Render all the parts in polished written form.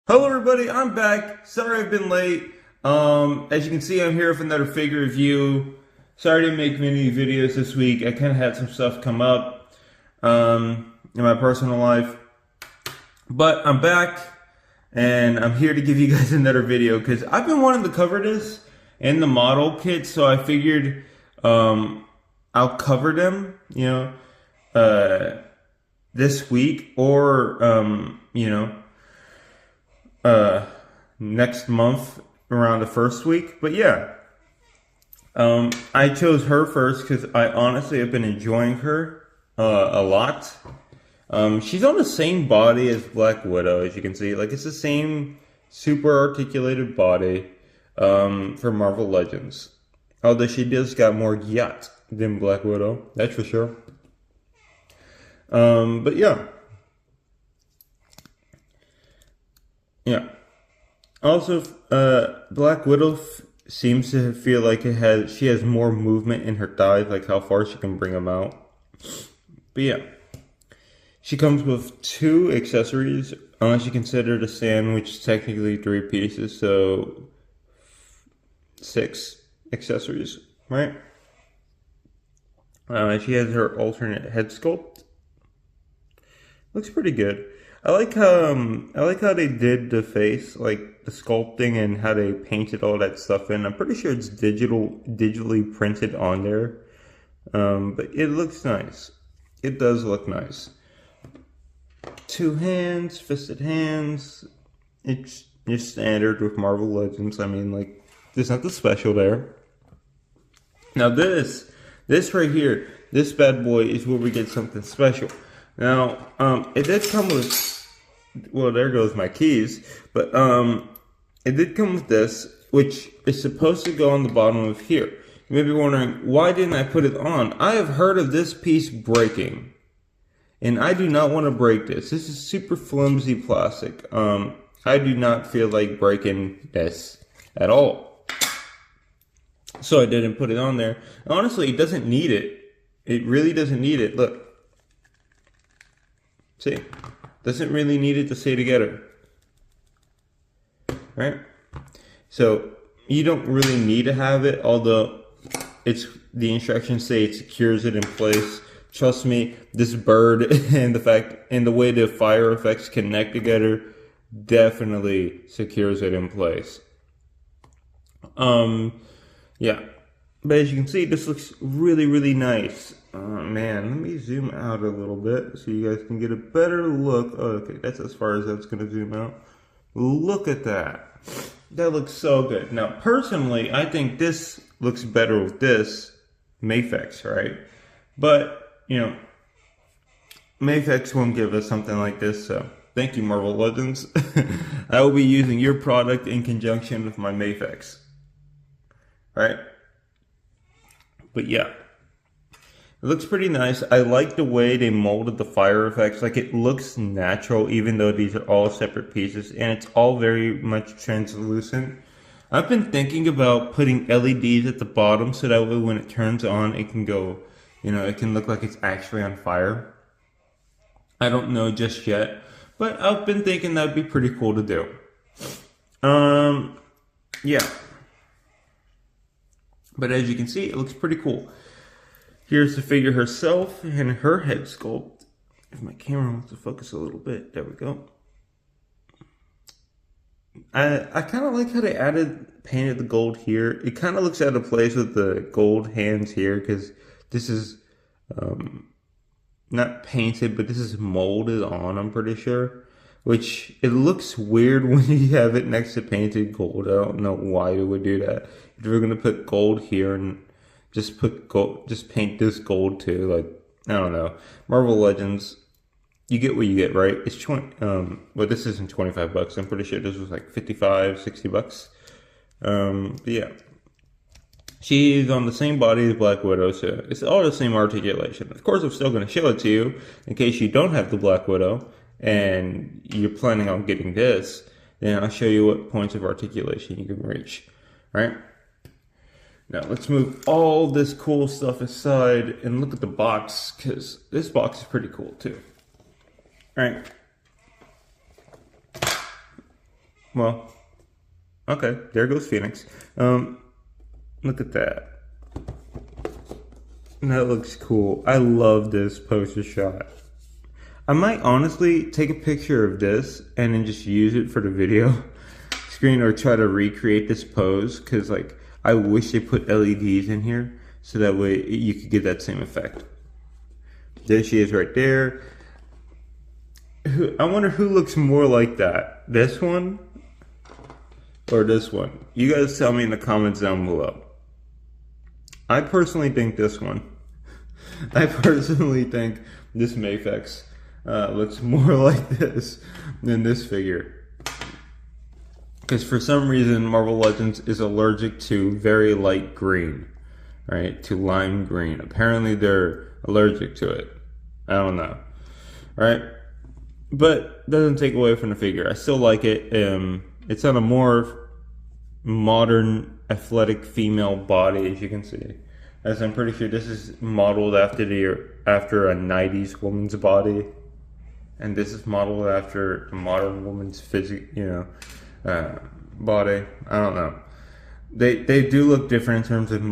Hello everybody, I'm back. Sorry I've been late. As you can see, I'm here with another figure review. Sorry I didn't make many videos this week. I kind of had some stuff come up in my personal life. But I'm back and I'm here to give you guys another video because I've been wanting to cover this in the model kit, so I figured I'll cover them, this week or next month around the first week. But yeah, I chose her first because I honestly have been enjoying her a lot. She's on the same body as Black Widow, as you can see. Like, it's the same super articulated body for Marvel Legends. Although she does got more yacht than Black Widow, that's for sure. But yeah. Yeah. Also, Black Widow seems to feel like she has more movement in her thighs, like how far she can bring them out. But yeah, she comes with 2 accessories, unless you consider the sandwich technically 3 pieces, so 6 accessories, right? She has her alternate head sculpt. Looks pretty good. I like how they did the face, like the sculpting and how they painted all that stuff in. I'm pretty sure it's digitally printed on there. But it looks nice. It does look nice. 2 hands, fisted hands. It's just standard with Marvel Legends. I mean, like, there's nothing special there. Now this right here, this bad boy is where we get something special. Now, it did come with, well, there goes my keys, but it did come with this, which is supposed to go on the bottom of here. You may be wondering, why didn't I put it on? I have heard of this piece breaking, and I do not want to break this. This is super flimsy plastic. I do not feel like breaking this at all. So I didn't put it on there. Honestly, it doesn't need it. It really doesn't need it. Look. See? Doesn't really need it to stay together. Right? So, you don't really need to have it, although the instructions say it secures it in place. Trust me, this bird and the way the fire effects connect together definitely secures it in place. Yeah. But as you can see, this looks really, really nice. Man, let me zoom out a little bit so you guys can get a better look. Oh, okay, that's as far as that's going to zoom out. Look at that. That looks so good. Now, personally, I think this looks better with this Mafex, right? But, Mafex won't give us something like this, so thank you, Marvel Legends. I will be using your product in conjunction with my Mafex. Right? But yeah. It looks pretty nice. I like the way they molded the fire effects. Like, it looks natural, even though these are all separate pieces, and it's all very much translucent. I've been thinking about putting LEDs at the bottom so that way when it turns on, it can go, it can look like it's actually on fire. I don't know just yet, but I've been thinking that'd be pretty cool to do. Yeah. But as you can see, it looks pretty cool. Here's the figure herself and her head sculpt. If my camera wants to focus a little bit, there we go. I kind of like how they painted the gold here. It kind of looks out of place with the gold hands here because this is not painted, but this is molded on, I'm pretty sure. Which, it looks weird when you have it next to painted gold. I don't know why you would do that. If we're going to put gold here and just paint this gold too, like, I don't know. Marvel Legends, you get what you get, right? It's well, this isn't 25 bucks. I'm pretty sure this was like 55, 60 bucks. But yeah. She's on the same body as Black Widow, so it's all the same articulation. Of course, I'm still going to show it to you in case you don't have the Black Widow and you're planning on getting this. Then I'll show you what points of articulation you can reach, right? Now let's move all this cool stuff aside and look at the box, because this box is pretty cool too. All right. Well, okay, there goes Phoenix. Look at that. That looks cool. I love this poster shot. I might honestly take a picture of this and then just use it for the video screen or try to recreate this pose, because like I wish they put LEDs in here so that way you could get that same effect. There she is right there. I wonder who looks more like that, this one or this one. You guys tell me in the comments down below. I personally think this one. I personally think this Mafex looks more like this than this figure. Because for some reason, Marvel Legends is allergic to very light green, right? To lime green. Apparently they're allergic to it. I don't know, right? But doesn't take away from the figure. I still like it. It's on a more modern, athletic female body, as you can see. As I'm pretty sure this is modeled after a 90s woman's body, and this is modeled after a modern woman's body. I don't know. They do look different in terms of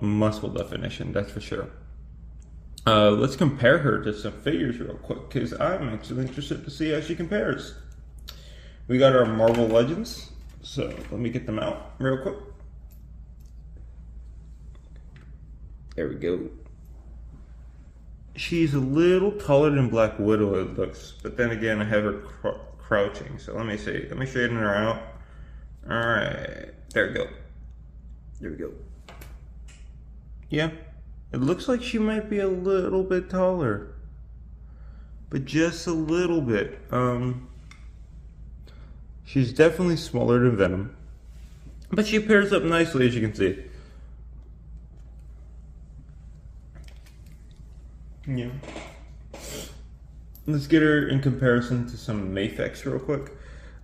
muscle definition. That's for sure. Let's compare her to some figures real quick, because I'm actually interested to see how she compares. We got our Marvel Legends, so let me get them out real quick. There we go. She's a little taller than Black Widow, it looks, but then again, I have her crouching, so let me see. Let me straighten her out. Alright, there we go. There we go. Yeah. It looks like she might be a little bit taller, but just a little bit. She's definitely smaller than Venom, but she pairs up nicely, as you can see. Yeah. Let's get her in comparison to some Mafex real quick.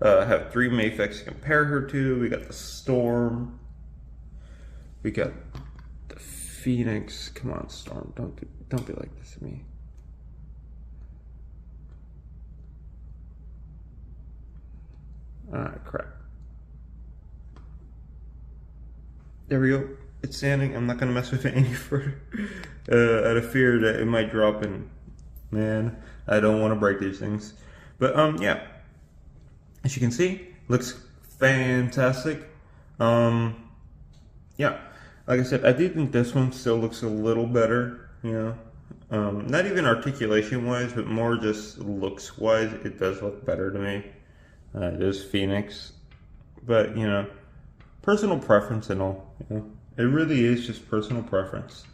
I have 3 Mafex to compare her to. We got the Storm. We got Phoenix. Come on, Storm. Don't be like this to me. Alright, crap. There we go. It's standing. I'm not gonna mess with it any further. Out of fear that it might drop in. Man, I don't want to break these things. But yeah. As you can see, looks fantastic. Yeah. Like I said, I do think this one still looks a little better, you know. Not even articulation-wise, but more just looks-wise, it does look better to me. There's Phoenix. But, you know, personal preference and all, you know. It really is just personal preference.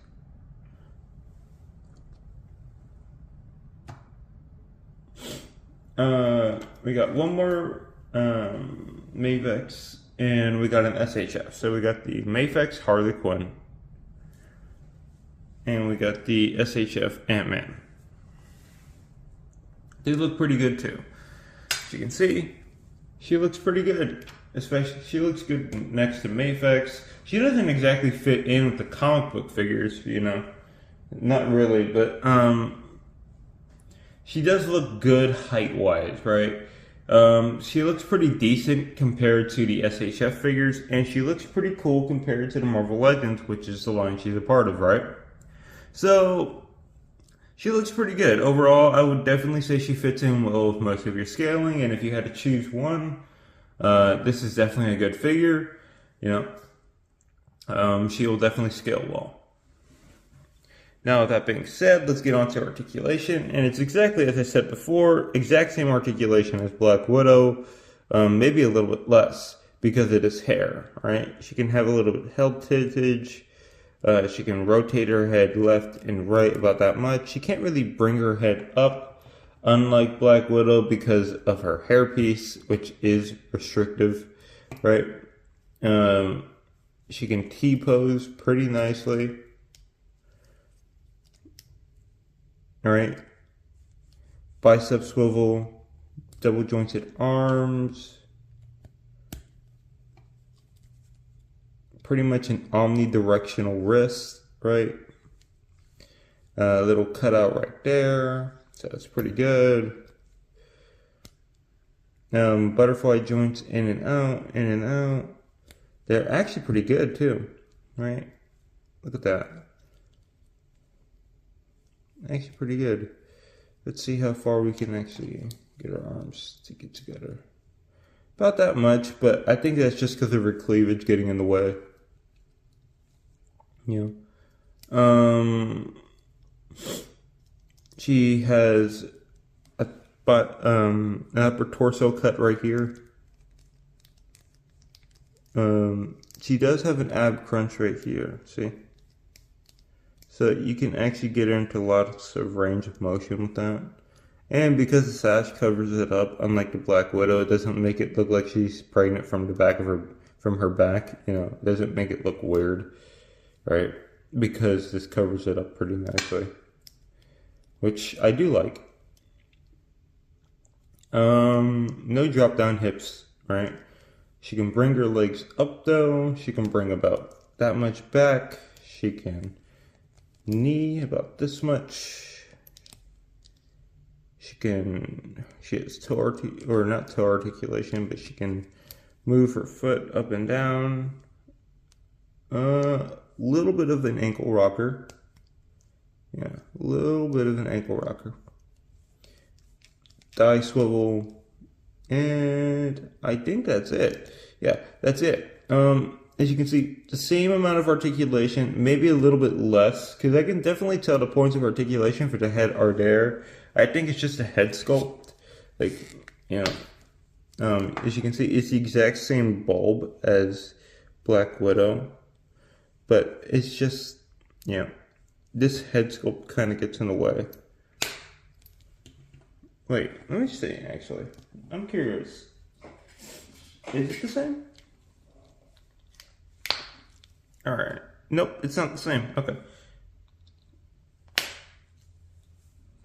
We got one more Mafex, and we got an SHF. So we got the Mafex Harley Quinn, and we got the SHF Ant-Man. They look pretty good too. As you can see, she looks pretty good. Especially, she looks good next to Mafex. She doesn't exactly fit in with the comic book figures, you know. Not really, but she does look good height-wise, right? She looks pretty decent compared to the SHF figures, and she looks pretty cool compared to the Marvel Legends, which is the line she's a part of, right? So, she looks pretty good. Overall, I would definitely say she fits in well with most of your scaling, and if you had to choose one, this is definitely a good figure, you know. She will definitely scale well. Now, with that being said, let's get on to articulation, and it's exactly as I said before, exact same articulation as Black Widow, maybe a little bit less because it is hair, right? She can have a little bit of head tiltage. She can rotate her head left and right about that much. She can't really bring her head up, unlike Black Widow, because of her hairpiece, which is restrictive, right? She can T-pose pretty nicely. All right, bicep swivel, double jointed arms, pretty much an omnidirectional wrist, right? A little cutout right there, so that's pretty good. Butterfly joints in and out, in and out. They're actually pretty good too, right? Look at that. Actually pretty good. Let's see how far we can actually get our arms to get together. About that much, but I think that's just because of her cleavage getting in the way. You know. She has an upper torso cut right here. She does have an ab crunch right here, see? So you can actually get her into lots of range of motion with that. And because the sash covers it up, unlike the Black Widow, it doesn't make it look like she's pregnant from the back of her back. You know, it doesn't make it look weird, right? Because this covers it up pretty nicely, which I do like. No drop down hips, right? She can bring her legs up though. She can bring about that much back. She can knee about this much. She has not toe articulation, but she can move her foot up and down. Little bit of an ankle rocker. Yeah, a little bit of an ankle rocker. Thigh swivel. And I think that's it. Yeah, that's it. As you can see, the same amount of articulation, maybe a little bit less, because I can definitely tell the points of articulation for the head are there. I think it's just a head sculpt. Like, you know, as you can see, it's the exact same bulb as Black Widow, but it's just, you know, this head sculpt kind of gets in the way. Wait, let me see, actually. I'm curious. Is it the same? Alright. Nope, it's not the same. Okay.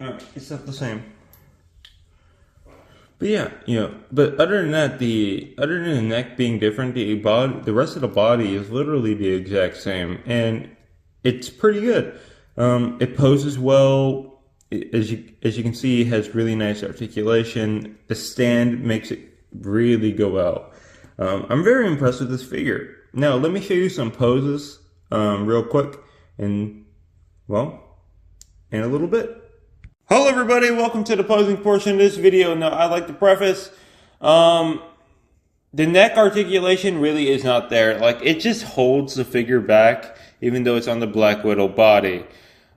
Alright, it's not the same. But yeah, you know, but other than that, other than the neck being different, the rest of the body is literally the exact same. And it's pretty good. It poses well. As you can see, it has really nice articulation. The stand makes it really go out. I'm very impressed with this figure. Now, let me show you some poses real quick, and, well, in a little bit. Hello everybody, welcome to the posing portion of this video. Now, I'd like to preface, the neck articulation really is not there. Like, it just holds the figure back, even though it's on the Black Widow body.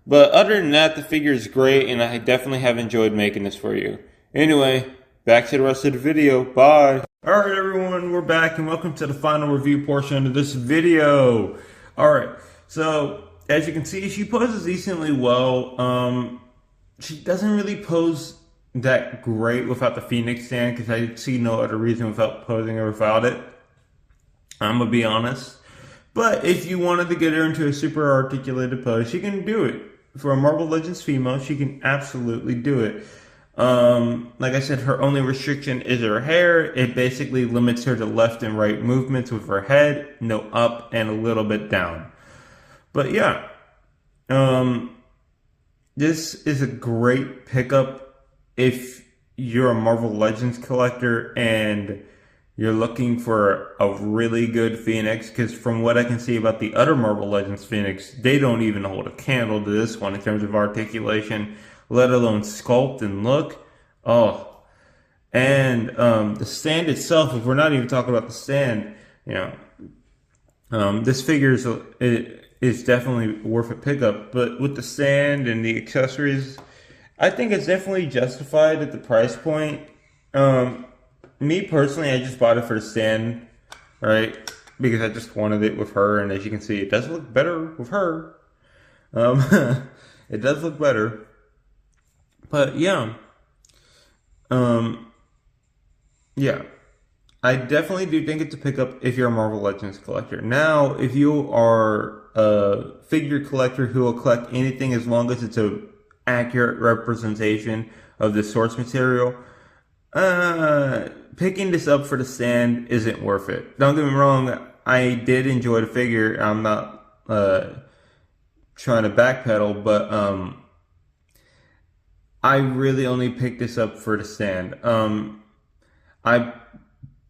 But other than that, the figure is great, and I definitely have enjoyed making this for you. Anyway, back to the rest of the video. Bye. Alright everyone, we're back, and welcome to the final review portion of this video. Alright, so, as you can see, she poses decently well. She doesn't really pose that great without the Phoenix stand, because I see no other reason without posing her without it. I'm gonna be honest. But if you wanted to get her into a super articulated pose, she can do it. For a Marvel Legends female, she can absolutely do it. Like I said, her only restriction is her hair. It basically limits her to left and right movements with her head, no up and a little bit down. But yeah, this is a great pickup if you're a Marvel Legends collector and you're looking for a really good Phoenix, because from what I can see about the other Marvel Legends Phoenix, they don't even hold a candle to this one in terms of articulation, let alone sculpt and look. Oh, and the stand itself, if we're not even talking about the stand, you know, this figure is definitely worth a pickup. But with the stand and the accessories, I think it's definitely justified at the price point. Me personally, I just bought it for the stand, right? Because I just wanted it with her, and as you can see, it does look better with her. It does look better. But yeah. Yeah. I definitely do think it's a pickup if you're a Marvel Legends collector. Now, if you are a figure collector who will collect anything as long as it's an accurate representation of the source material, picking this up for the stand isn't worth it. Don't get me wrong, I did enjoy the figure. I'm not trying to backpedal, but I really only picked this up for the stand. I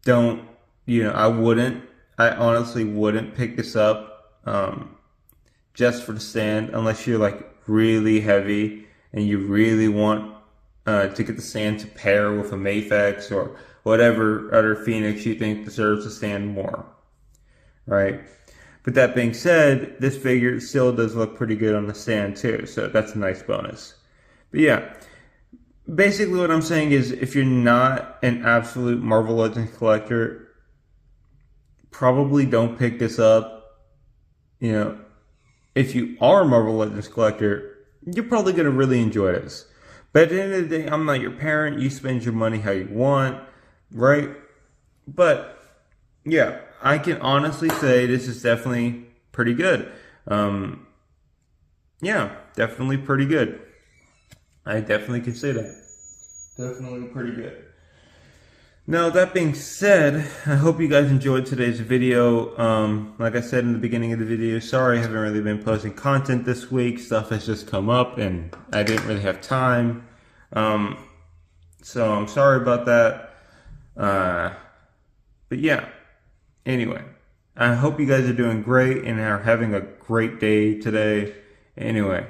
don't, I honestly wouldn't pick this up just for the stand unless you're like really heavy and you really want to get the stand to pair with a Mafex or whatever other Phoenix you think deserves to stand more, right? But that being said, this figure still does look pretty good on the stand too, so that's a nice bonus. But yeah, basically what I'm saying is if you're not an absolute Marvel Legends collector, probably don't pick this up. If you are a Marvel Legends collector, you're probably going to really enjoy this. But at the end of the day, I'm not your parent. You spend your money how you want, right? But yeah, I can honestly say this is definitely pretty good. Yeah, definitely pretty good. I definitely can say that. Definitely pretty good. Now, that being said, I hope you guys enjoyed today's video. Like I said in the beginning of the video, sorry I haven't really been posting content this week. Stuff has just come up and I didn't really have time. So I'm sorry about that. But yeah, anyway, I hope you guys are doing great and are having a great day today. Anyway,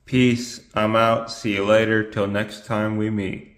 peace. I'm out. See you later. Till next time we meet.